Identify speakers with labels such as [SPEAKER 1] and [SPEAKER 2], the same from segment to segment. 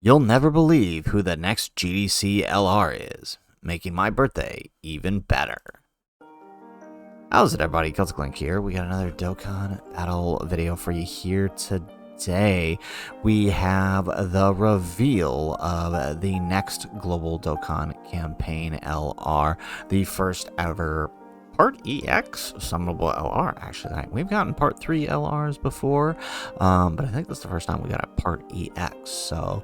[SPEAKER 1] You'll never believe who the next GDC LR is, making my birthday even better. How's it, everybody? Celtic Link here. We got another Dokkan Battle video for you here today. We have the reveal of the next Global Dokkan Campaign LR, the first ever Part EX summonable LR. Actually, we've gotten Part 3 LRs before, but I think that's the first time we got a Part EX. So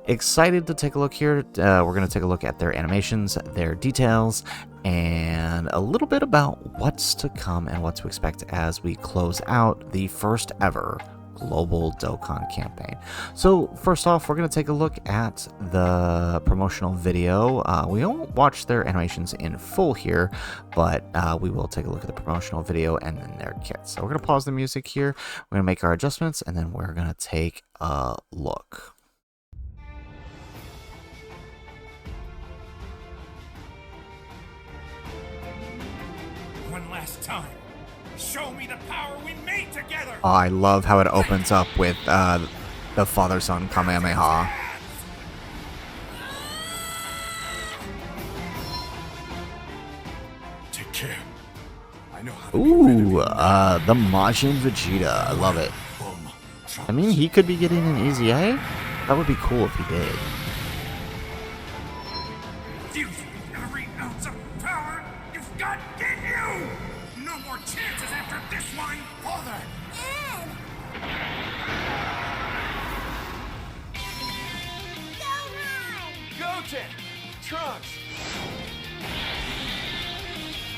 [SPEAKER 1] excited to take a look here. We're going to take a look at their animations, their details, and a little bit about what's to come and what to expect as we close out the first ever Global Dokkan campaign. So first off, we're going to take a look at the promotional video. We won't watch their animations in full here, but we will take a look at the promotional video and then their kits. So we're going to pause the music here. We're going to make our adjustments, and then we're going to take a look.
[SPEAKER 2] One last time. Show me the power we made together.
[SPEAKER 1] Oh, I love how it opens up with the father-son Kamehameha.
[SPEAKER 2] Take care. I know how to
[SPEAKER 1] Ooh, the Majin Vegeta. I love it. I mean, he could be getting an EZA. That would be cool if he did.
[SPEAKER 2] Use every ounce of power you've got in you. No more chances after this one, father. Goten, Trunks.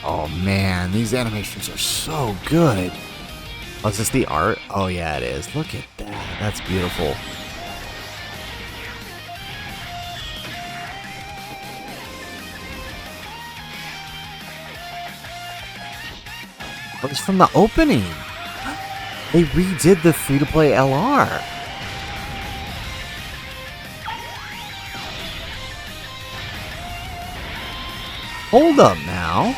[SPEAKER 1] Oh man, these animations are so good. Oh, is this the art? Oh yeah, it is. Look at that. That's beautiful. Oh, it's from the opening. They redid the free-to-play LR. Hold up now.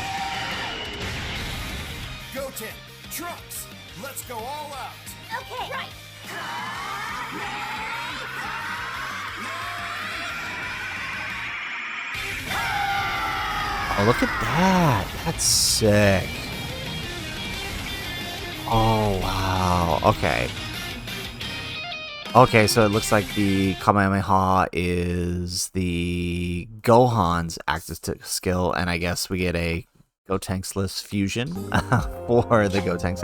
[SPEAKER 2] Goten, Trunks. Let's go all out.
[SPEAKER 3] Okay, right.
[SPEAKER 1] Oh, look at that. That's sick. Oh, wow. Okay. Okay, so it looks like the Kamehameha is the Gohan's active skill, and I guess we get a Gotenks-less fusion for the Gotenks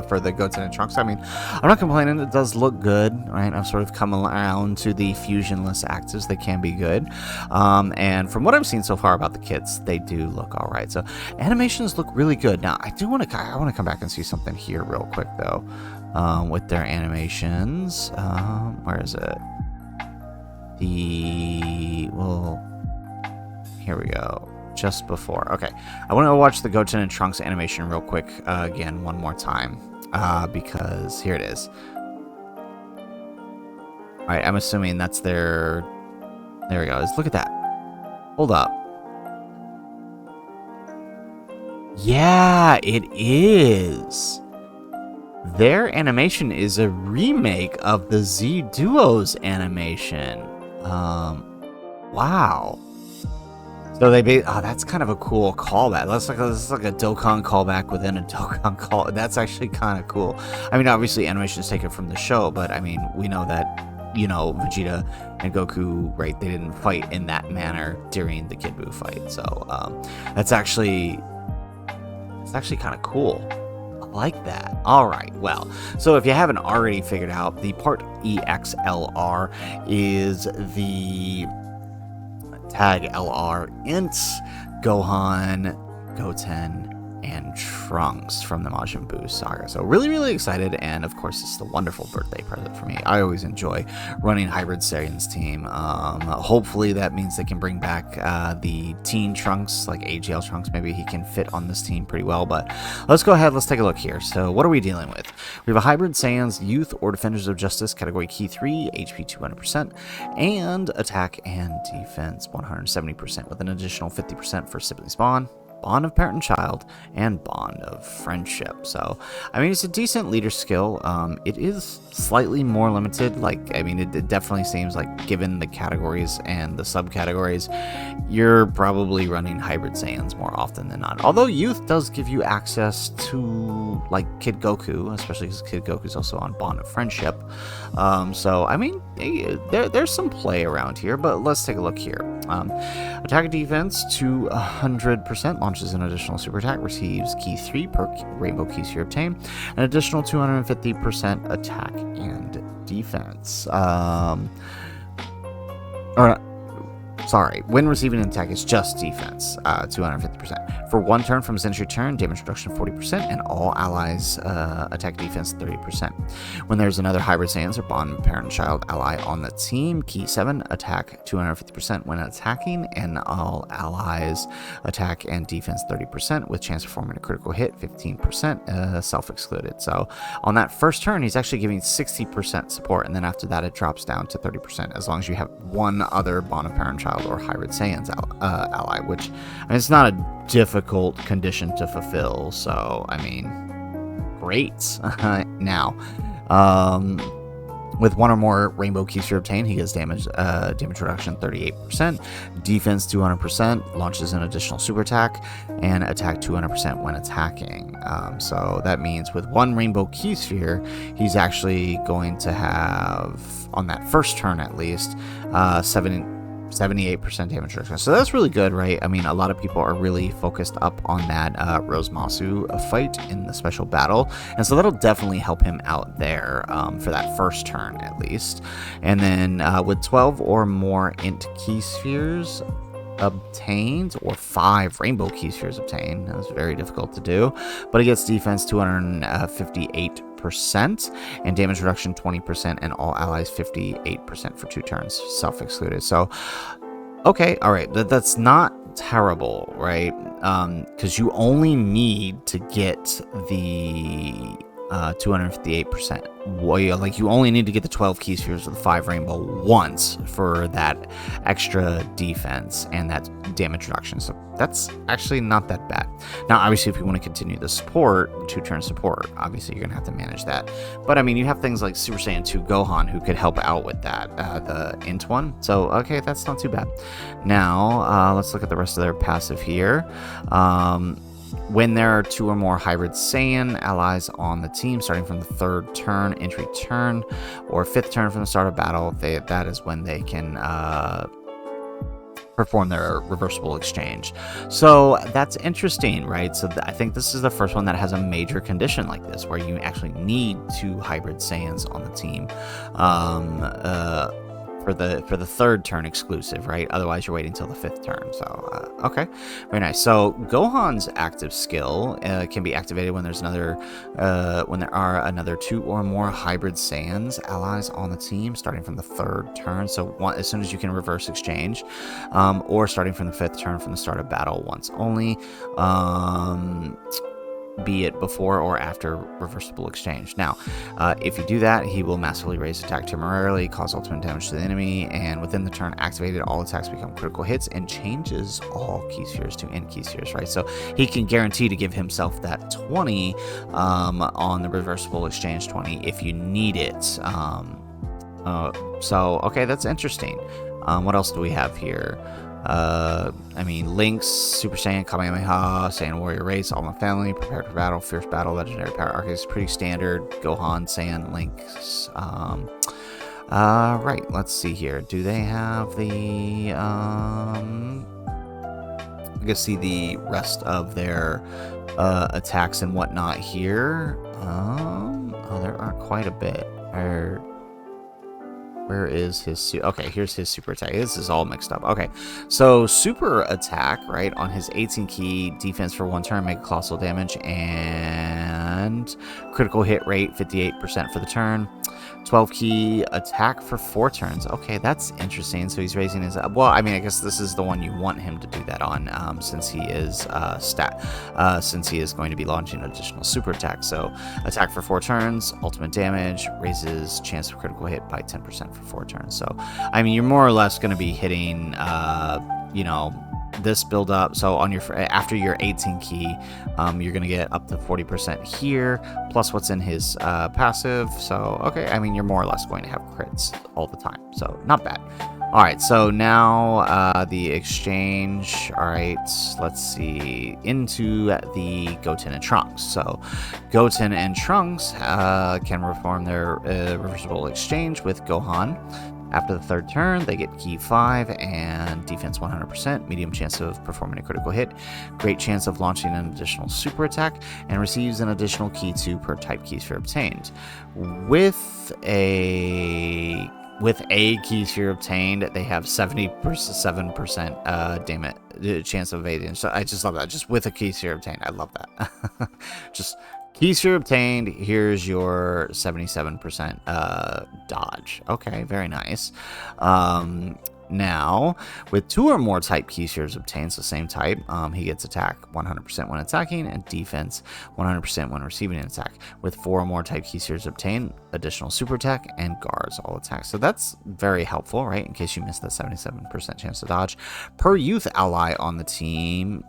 [SPEAKER 1] for the Goten and Trunks. I mean, I'm not complaining. It does look good, right? I've sort of come around to the fusionless actives. They can be good, and from what I've seen so far about the kits, they do look all right. So animations look really good. Now, I want to come back and see something here real quick though, with their animations. Where is it? Here we go. Just before. Okay, I want to watch the Goten and Trunks animation real quick again one more time because here it is. All right, I'm assuming that's their. There we go. Look at that. Hold up. Yeah, it is. Their animation is a remake of the Z Duo's animation. Wow. So that's kind of a cool callback. That's like a Dokkan callback within a Dokkan call. That's actually kind of cool. I mean, obviously animation is taken from the show, but I mean, we know that, you know, Vegeta and Goku, right? They didn't fight in that manner during the Kid Buu fight. So that's actually kind of cool. I like that. All right. Well, so if you haven't already figured out, the Part EXLR is the Tag LR Int Gohan, Goten, and Trunks from the Majin Buu saga. So really excited, and of course it's the wonderful birthday present for me. I always enjoy running Hybrid Saiyan's team. Hopefully that means they can bring back the teen Trunks, like AGL Trunks. Maybe he can fit on this team pretty well, but let's go ahead, let's take a look here. So what are we dealing with? We have a Hybrid Saiyan's Youth or Defenders of Justice, category key 3, HP 200%, and attack and defense 170% with an additional 50% for sibling spawn. Bond of Parent and Child, and Bond of Friendship. So, I mean, it's a decent leader skill. It is slightly more limited. Like, I mean, it definitely seems like, given the categories and the subcategories, you're probably running Hybrid Saiyans more often than not. Although Youth does give you access to, like, Kid Goku, especially because Kid Goku's also on Bond of Friendship. So, I mean, there's some play around here, but let's take a look here. Attack and defense to 100%, launches an additional super attack, receives key 3 per rainbow key sphere obtained, an additional 250% attack and defense. Sorry, when receiving an attack, it's just defense, 250%. For 1 turn from his entry turn, damage reduction 40%, and all allies attack defense 30%. When there's another Hybrid Saiyans or Bond Parent Child ally on the team, key 7, attack 250% when attacking, and all allies attack and defense 30%, with chance of performing a critical hit 15%, self-excluded. So on that first turn, he's actually giving 60% support, and then after that, it drops down to 30%, as long as you have one other Bond of Parent Child or Hybrid Saiyans ally, which, I mean, it's not a difficult condition to fulfill, so, I mean, great. Now, with 1 or more rainbow key sphere obtained, he gets damage reduction 38%, defense 200%, launches an additional super attack, and attack 200% when attacking. So that means with 1 rainbow key sphere, he's actually going to have, on that first turn at least, 78% damage reduction. So that's really good, right? I mean, a lot of people are really focused up on that Rosemasu fight in the special battle, and so that'll definitely help him out there for that first turn at least. And then with 12 or more int key spheres obtained, or 5 rainbow key spheres obtained, that's very difficult to do, but he gets defense 258% and damage reduction 20%, and all allies 58% for 2 turns, self-excluded. So okay, all right, that's not terrible, right? Because you only need to get the 258%. Like, you only need to get the 12 key spheres with the 5 rainbow once for that extra defense and that damage reduction. So that's actually not that bad. Now, obviously, if you want to continue the support, 2-turn support, obviously you're gonna have to manage that. But I mean, you have things like Super Saiyan 2 Gohan who could help out with that, the int one. So okay, that's not too bad. Now let's look at the rest of their passive here. When there are 2 or more Hybrid Saiyan allies on the team, starting from the 3rd turn, entry turn, or 5th turn from the start of battle, that is when they can perform their reversible exchange. So that's interesting, right? So I think this is the first one that has a major condition like this, where you actually need 2 Hybrid Saiyans on the team. For the 3rd turn exclusive, right? Otherwise, you're waiting till the 5th turn. So, okay, very nice. So, Gohan's active skill can be activated when there's when there are another 2 or more Hybrid Saiyans allies on the team, starting from the 3rd turn. So, as soon as you can reverse exchange, or starting from the 5th turn from the start of battle once only. Be it before or after reversible exchange. Now, if you do that, he will massively raise attack temporarily, cause ultimate damage to the enemy, and within the turn activated, all attacks become critical hits, and changes all key spheres to end key spheres, right? So he can guarantee to give himself that 20 on the reversible exchange 20 if you need it. So, okay, that's interesting. What else do we have here? I mean, Lynx, Super Saiyan, Kamehameha, Saiyan Warrior Race, All My Family, Prepared for Battle, Fierce Battle, Legendary Power Arc is pretty standard. Gohan, Saiyan, Lynx. Right, let's see here. Do they have the, I guess see the rest of their, attacks and whatnot here. Oh, there are quite a bit. Where is his okay, here's his super attack. This is all mixed up. Okay, so super attack, right, on his 18 key, defense for 1 turn, make colossal damage, and critical hit rate 58% for the turn. 12 key attack for 4 turns. Okay, that's interesting. So he's raising his, well, I mean, I guess this is the one you want him to do that on, since he is since he is going to be launching an additional super attack. So attack for 4 turns, ultimate damage, raises chance of critical hit by 10% for 4 turns. So I mean, you're more or less going to be hitting, you know, this build up. So on your after your 18 key, you're gonna get up to 40% here, plus what's in his passive. So okay, I mean, you're more or less going to have crits all the time, so not bad. All right, so now the exchange. All right, let's see, into the Goten and Trunks. So Goten and Trunks can perform their reversible exchange with Gohan. After the third turn, they get key 5 and defense 100%, medium chance of performing a critical hit, great chance of launching an additional super attack, and receives an additional key 2 per type key sphere obtained. With a key sphere obtained, they have 77% damage chance of evading. So I just love that. Just with a key sphere obtained, I love that. Just key sphere obtained. Here's your 77% dodge. Okay, very nice. Now, with 2 or more type key spheres obtained, so same type, he gets attack 100% when attacking and defense 100% when receiving an attack. With 4 or more type key spheres obtained, additional super attack and guards all attacks. So that's very helpful, right? In case you missed that 77% chance to dodge. Per youth ally on the team,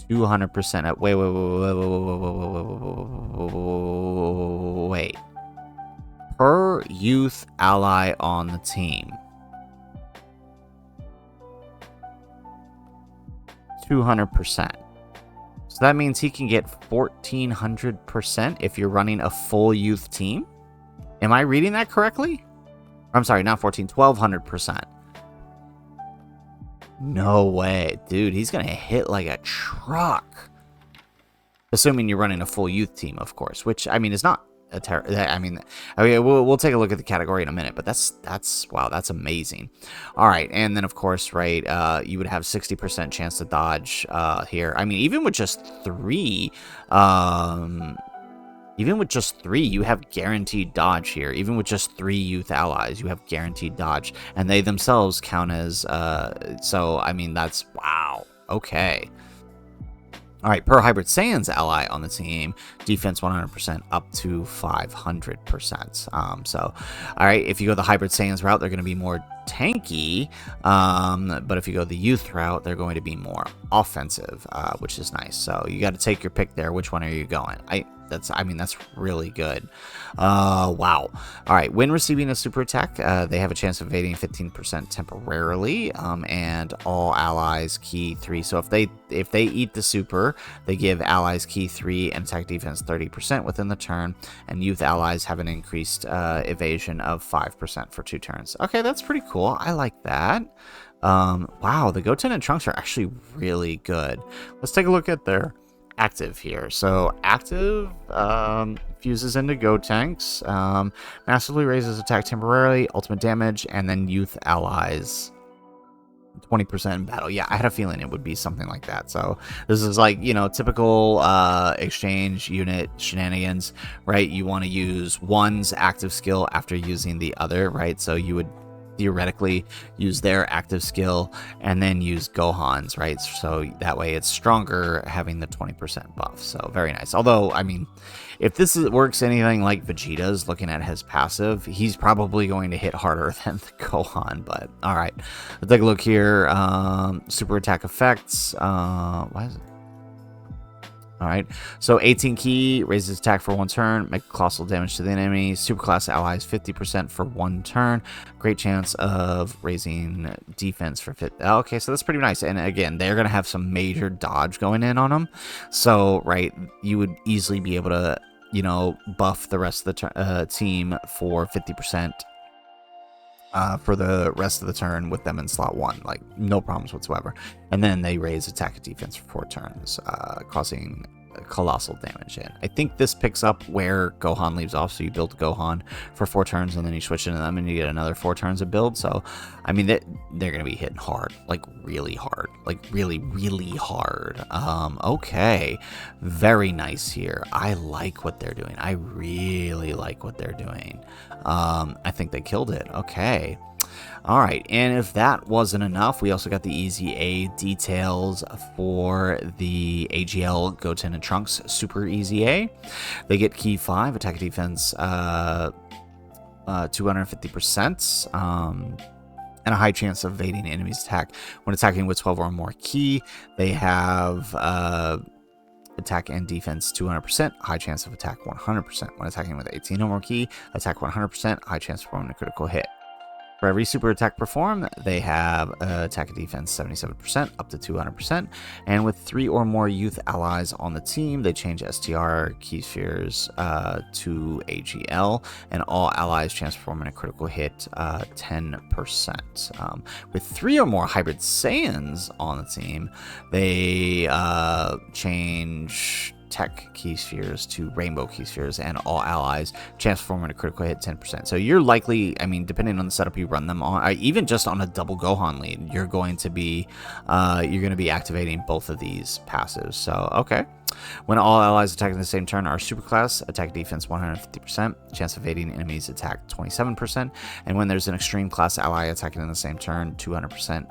[SPEAKER 1] 200%. Wait. Per youth ally on the team, 200%. So that means he can get 1400% if you're running a full youth team. Am I reading that correctly? I'm sorry, not 1200%. No way, dude. He's gonna hit like a truck. Assuming you're running a full youth team, of course, which I mean is not a we'll take a look at the category in a minute, but that's wow, that's amazing. All right, and then of course, right, you would have 60% chance to dodge here. I mean, even with just 3, you have guaranteed dodge here. Even with just 3 youth allies, you have guaranteed dodge, and they themselves count as so I mean, that's wow. Okay. All right, per Hybrid Saiyan's ally on the team, defense 100% up to 500%. So, all right, if you go the Hybrid Saiyan's route, they're going to be more tanky, but if you go the youth route, they're going to be more offensive, which is nice. So you got to take your pick there. Which one are you going? That's really good. Wow. All right. When receiving a super attack, they have a chance of evading 15% temporarily, and all allies key 3. So if they eat the super, they give allies key 3 and attack defense 30% within the turn, and youth allies have an increased evasion of 5% for 2 turns. Okay, that's pretty cool. I like that. Wow, the Goten and Trunks are actually really good. Let's take a look at their active here. So active fuses into Gotenks, massively raises attack temporarily, ultimate damage, and then youth allies 20% in battle. Yeah, I had a feeling it would be something like that. So this is like, you know, typical exchange unit shenanigans, right? You want to use one's active skill after using the other, right? So you would theoretically use their active skill and then use Gohan's, right? So that way it's stronger having the 20% buff. So very nice. Although, I mean, if this works anything like Vegeta's, looking at his passive, he's probably going to hit harder than the Gohan. But all right, let's take a look here. Super attack effects. Why is it? All right, so 18 key raises attack for 1 turn, make colossal damage to the enemy. Superclass allies 50% for 1 turn. Great chance of raising defense for 50. Okay, so that's pretty nice. And again, they're gonna have some major dodge going in on them. So right, you would easily be able to, you know, buff the rest of the team for 50%. For the rest of the turn with them in slot 1, like no problems whatsoever. And then they raise attack and defense for 4 turns, causing colossal damage in. I think this picks up where Gohan leaves off. So you build Gohan for 4 turns and then you switch into them and you get another 4 turns of build. So I mean, they're gonna be hitting hard, like really hard, like really hard. Okay, very nice here. I like what they're doing. I really like what they're doing. I think they killed it. Okay. All right, and if that wasn't enough, we also got the EZA details for the AGL Goten and Trunks Super EZA. They get key 5, attack defense 250%. and a high chance of evading enemy's attack. When attacking with 12 or more ki, they have attack and defense 200%, high chance of attack 100%. When attacking with 18 or more ki, attack 100%, high chance of performing a critical hit. For every super attack performed, they have attack and defense 77%, up to 200%. And with 3 or more youth allies on the team, they change STR key spheres to AGL, and all allies chance of performing a critical hit 10%. With 3 or more hybrid Saiyans on the team, they change tech key spheres to rainbow key spheres, and all allies chance of performing a critical hit 10%. So you're likely, I mean, depending on the setup you run them on, even just on a double Gohan lead, you're going to be activating both of these passives. So okay. When all allies attacking the same turn are superclass, attack defense 150%, chance of evading enemies attack 27%, and when there's an extreme class ally attacking in the same turn, 200%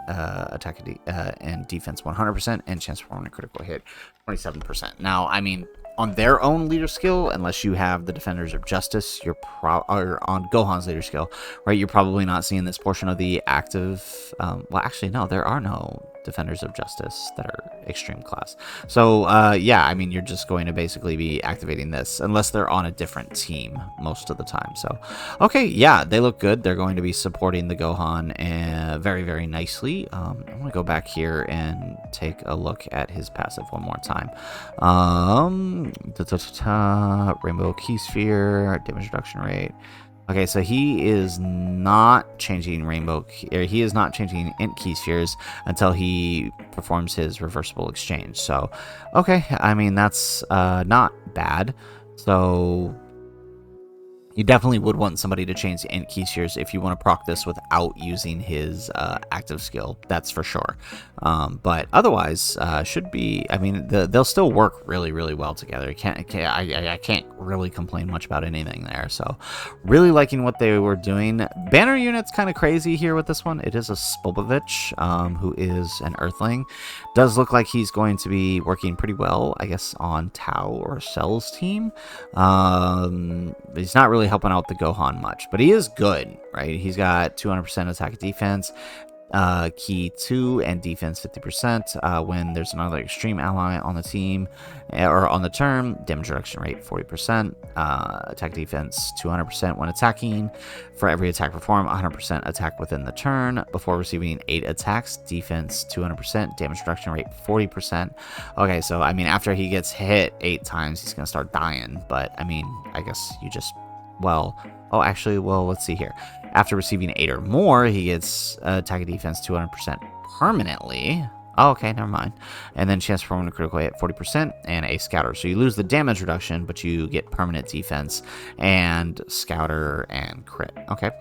[SPEAKER 1] attack and defense 100%, and chance of performing a critical hit 27%. Now, I mean, on their own leader skill, unless you have the Defenders of Justice, or on Gohan's leader skill, right, you're probably not seeing this portion of the active. Well, actually, no, there are no Defenders of Justice that are extreme class. So, yeah, I mean, you're just going to basically be activating this, unless they're on a different team most of the time. So, okay, yeah, they look good. They're going to be supporting the Gohan very, very nicely. I'm going to go back here and take a look at his passive one more time. Rainbow key sphere, damage reduction rate. Okay, so he is not changing he is not changing int key spheres until he performs his reversible exchange. So, okay, I mean, that's not bad. So you definitely would want somebody to change the int key spheres if you want to proc this without using his active skill. That's for sure. But otherwise, should be. I mean, they'll still work really, really well together. I can't really complain much about anything there. So, really liking what they were doing. Banner unit's kind of crazy here with this one. It is a Spobovich, who is an Earthling. Does look like he's going to be working pretty well, I guess, on Tao or Cell's team. He's not really helping out the Gohan much, but he is good, right? He's got 200% attack defense, key 2, and defense 50%. When there's another extreme ally on the team or on the turn, damage reduction rate 40%, attack defense 200% when attacking. For every attack performed, 100% attack within the turn. Before receiving 8 attacks, defense 200%, damage reduction rate 40%. Okay, so I mean, after he gets hit 8 times, he's gonna start dying. But I mean, I guess you just, well, oh, actually, well, let's see here. After receiving 8 or more, he gets attack and defense 200% permanently. Oh, okay, never mind. And then chance for performing a critical hit 40% and a scouter. So you lose the damage reduction, but you get permanent defense and scouter and crit. Okay.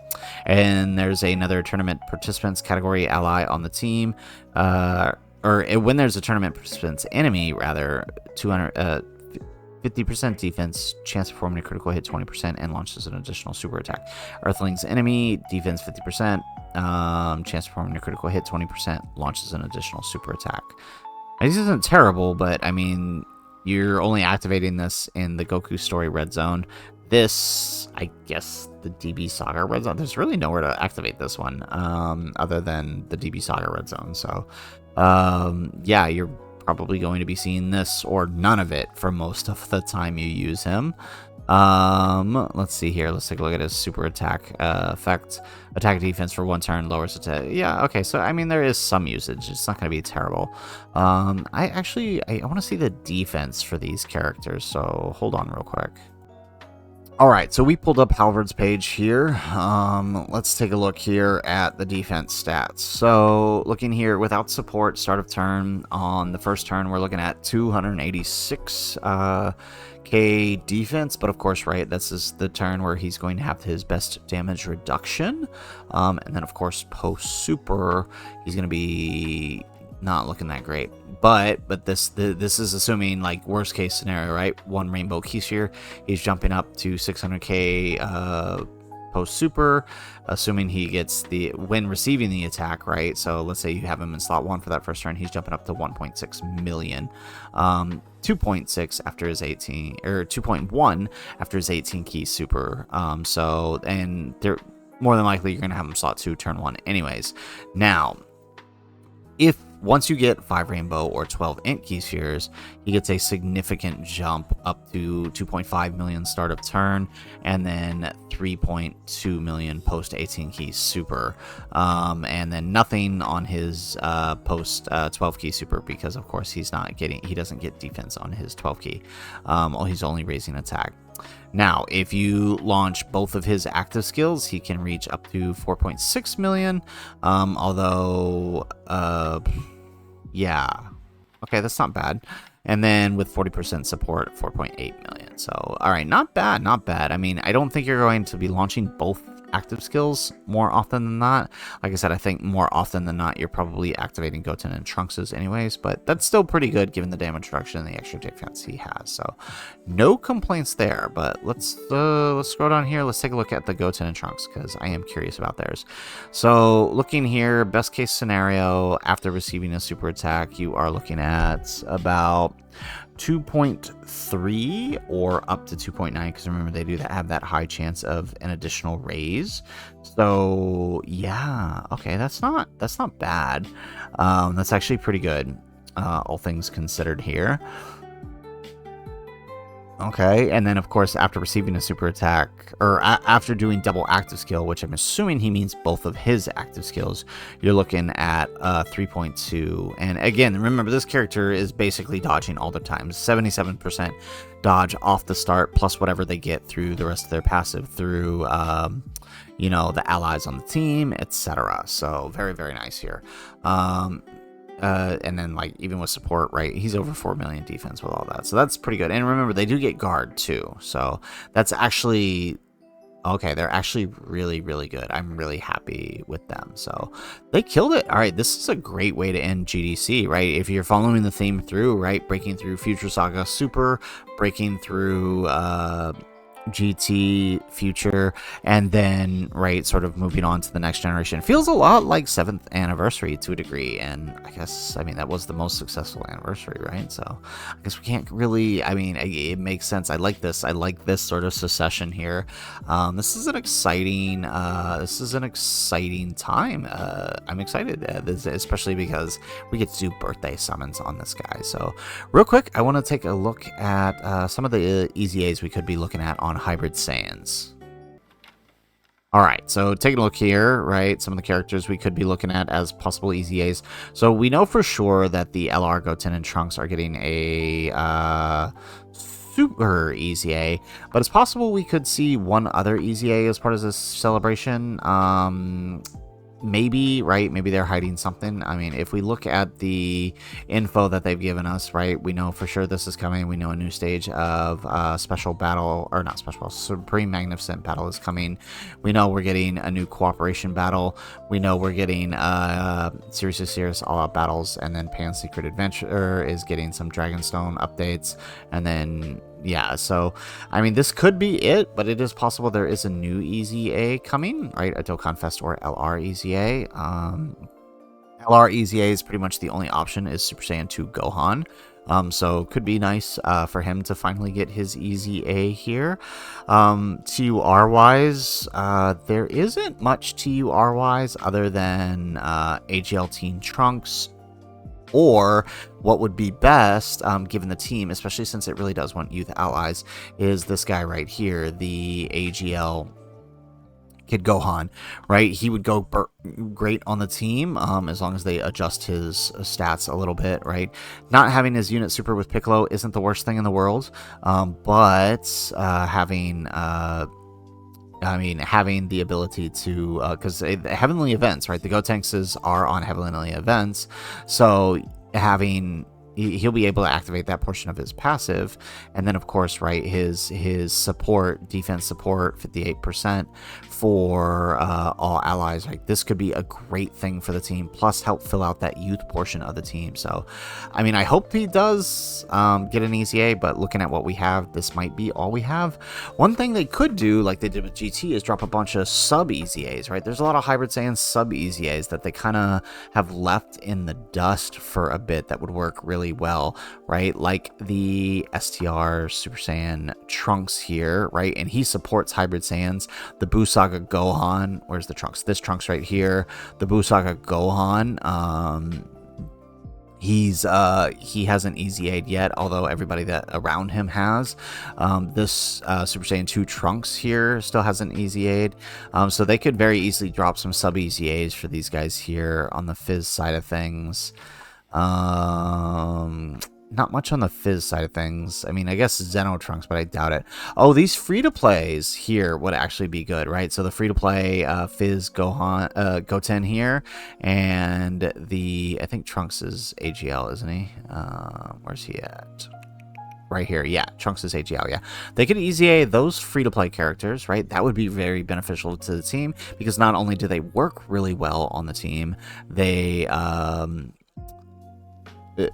[SPEAKER 1] And there's another tournament participants category ally on the team. Or when there's a tournament participants enemy, rather, 50% defense, chance of performing a critical hit 20%, and launches an additional super attack. Earthling's enemy, defense 50%, chance of performing a critical hit 20%, launches an additional super attack. Now, this isn't terrible, but I mean, you're only activating this in the Goku Story Red Zone. This, I guess, the DB Saga Red Zone, there's really nowhere to activate this one other than the DB Saga Red Zone. So, yeah, you're probably going to be seeing this or none of it for most of the time you use him. Let's see here. Let's take a look at his super attack effect. Attack defense for 1 turn, lowers attack. Yeah, okay, so I mean, there is some usage. It's not going to be terrible. I want to see the defense for these characters, so hold on real quick. Alright, so we pulled up Halvard's page here. Let's take a look here at the defense stats. So, looking here, without support, start of turn, on the first turn, we're looking at 286 K defense, but of course, right, this is the turn where he's going to have his best damage reduction. And then, of course, post-super, he's going to be not looking that great. But this is assuming, like, worst case scenario, right? 1 rainbow key sphere, he's jumping up to 600k post super, assuming he gets when receiving the attack, right? So let's say you have him in slot 1 for that first turn, he's jumping up to 1.6 million, 2.6 after his 18, or 2.1 after his 18 key super. So, and there, more than likely you're going to have him slot 2 turn 1 anyways. Now, if once you get 5 rainbow or 12 int key spheres, he gets a significant jump up to 2.5 million start of turn, and then 3.2 million post 18 key super, and then nothing on his post 12 key super, because of course he doesn't get defense on his 12 key. He's only raising attack. Now, if you launch both of his active skills, he can reach up to 4.6 million, although, yeah, okay, that's not bad. And then with 40% support, 4.8 million. So, all right, not bad, not bad. I mean, I don't think you're going to be launching both active skills more often than not. Like I said, I think more often than not, you're probably activating Goten and Trunks anyways, but that's still pretty good given the damage reduction and the extra defense he has. So no complaints there, but let's scroll down here. Let's take a look at the Goten and Trunks, because I am curious about theirs. So looking here, best case scenario, after receiving a super attack, you are looking at about 2.3 or up to 2.9, because remember they do have that high chance of an additional raise. So yeah, okay, that's not bad. That's actually pretty good, all things considered here. Okay, and then of course after receiving a super attack, or after doing double active skill, which I'm assuming he means both of his active skills, you're looking at 3.2. And again, remember this character is basically dodging all the time. 77% dodge off the start, plus whatever they get through the rest of their passive through you know, the allies on the team, etc. So very, very nice here. And then like even with support, right, he's over 4 million defense with all that, so that's pretty good. And remember, they do get guard too, so that's actually okay. They're actually really, really good. I'm really happy with them, so they killed it. All right, this is a great way to end GDC, right? If you're following the theme through, right, breaking through Future Saga Super, breaking through GT Future, and then right sort of moving on to the next generation. Feels a lot like 7th anniversary to a degree, and I guess, I mean, that was the most successful anniversary, right? So I guess we can't really, I mean, it makes sense. I like this sort of succession here. This is an exciting time. I'm excited, especially because we get to do birthday summons on this guy. So real quick, I want to take a look at some of the EZAs we could be looking at on hybrid Saiyans. All right, so taking a look here, right, some of the characters we could be looking at as possible EZAs. So we know for sure that the LR, Goten, and Trunks are getting a super EZA, but it's possible we could see one other EZA as part of this celebration. Maybe, right? Maybe they're hiding something. I mean, if we look at the info that they've given us, right, we know for sure this is coming. We know a new stage of special battle, or not special, Supreme Magnificent Battle is coming. We know we're getting a new cooperation battle. We know we're getting serious all out battles, and then Pan's Secret Adventure is getting some Dragonstone updates, and then yeah, so I mean, this could be it, but it is possible there is a new EZA coming, right? A Dokkan Fest or LR EZA. LR EZA is pretty much the only option is Super Saiyan 2 Gohan. So could be nice for him to finally get his EZA here. TUR wise, there isn't much TUR wise other than AGL Teen Trunks. Or what would be best, given the team, especially since it really does want youth allies, is this guy right here, the AGL Kid Gohan, right? He would go great on the team as long as they adjust his stats a little bit, right? Not having his unit super with Piccolo isn't the worst thing in the world, but having... I mean, having the ability to, because heavenly events, right? The Gotenks are on heavenly events, so having, he'll be able to activate that portion of his passive, and then of course, right, his support, defense support, 58% for all allies. Like, this could be a great thing for the team, plus help fill out that youth portion of the team. So, I mean, I hope he does get an EZA, but looking at what we have, this might be all we have. One thing they could do, like they did with GT, is drop a bunch of sub EZAs, right? There's a lot of hybrid Saiyan sub EZAs that they kind of have left in the dust for a bit that would work really really well, right? Like the STR Super Saiyan Trunks here, right? And he supports Hybrid Saiyans. The Buu Saga Gohan, where's the Trunks? This Trunks right here. The Buu Saga Gohan, he hasn't EZA'd yet, although everybody that around him has. This Super Saiyan 2 Trunks here still hasn't EZA'd, so they could very easily drop some sub EZAs for these guys here on the Fizz side of things. Not much on the Fizz side of things. I mean, I guess Zeno Trunks, but I doubt it. Oh, these free-to-plays here would actually be good, right? So the free-to-play Fizz Gohan, Goten here, and the, I think Trunks is AGL, isn't he? Where's he at? Right here, yeah, Trunks is AGL, yeah. They could EZA those free-to-play characters, right? That would be very beneficial to the team, because not only do they work really well on the team, they,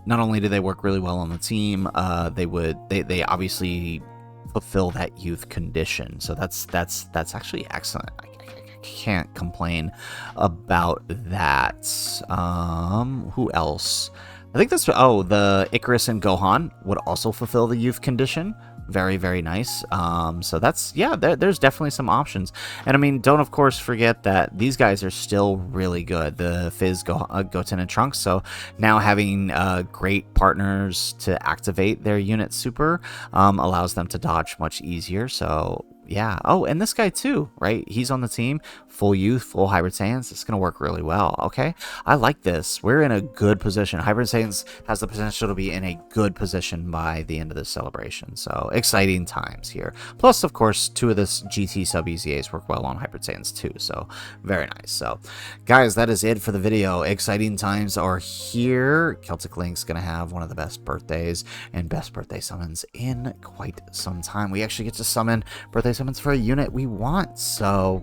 [SPEAKER 1] not only do they work really well on the team, they obviously fulfill that youth condition. So that's actually excellent. I can't complain about that. Who else? I think that's, oh, the Icarus and Gohan would also fulfill the youth condition. Very, very nice. So that's, yeah, there's definitely some options. And I mean, don't of course forget that these guys are still really good, the Fizz, Goten and Trunks. So now having great partners to activate their unit super allows them to dodge much easier. So yeah. Oh, and this guy too, right? He's on the team. Full youth, full Hybrid Saiyans. It's going to work really well. Okay. I like this. We're in a good position. Hybrid Saiyans has the potential to be in a good position by the end of this celebration. So exciting times here. Plus, of course, 2 of this GT sub EZAs work well on Hybrid Saiyans too. So very nice. So guys, that is it for the video. Exciting times are here. Celtic Link's going to have one of the best birthdays and best birthday summons in quite some time. We actually get to summon birthday summons for a unit we want, so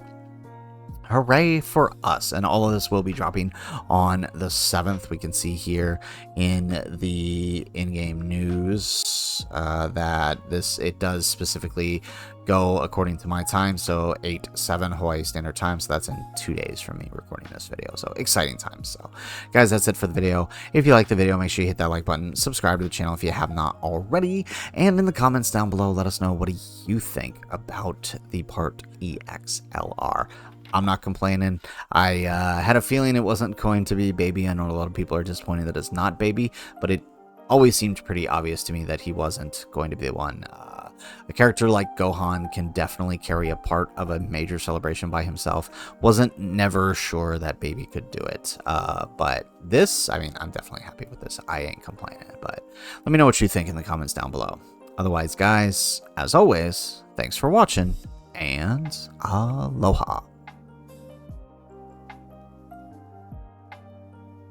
[SPEAKER 1] hooray for us. And all of this will be dropping on the 7th. We can see here in the in-game news that it does specifically go according to my time, so 8/7 Hawaii Standard Time, so that's in 2 days from me recording this video. So exciting times. So guys, that's it for the video. If you like the video, make sure you hit that like button, subscribe to the channel if you have not already, and in the comments down below, let us know, what do you think about the Part EXLR? I'm not complaining. I had a feeling it wasn't going to be Baby. I know a lot of people are disappointed that it's not Baby, but it always seemed pretty obvious to me that he wasn't going to be the one. A character like Gohan can definitely carry a part of a major celebration by himself. Wasn't never sure that Baby could do it. But this, I mean, I'm definitely happy with this. I ain't complaining. But let me know what you think in the comments down below. Otherwise, guys, as always, thanks for watching, and aloha.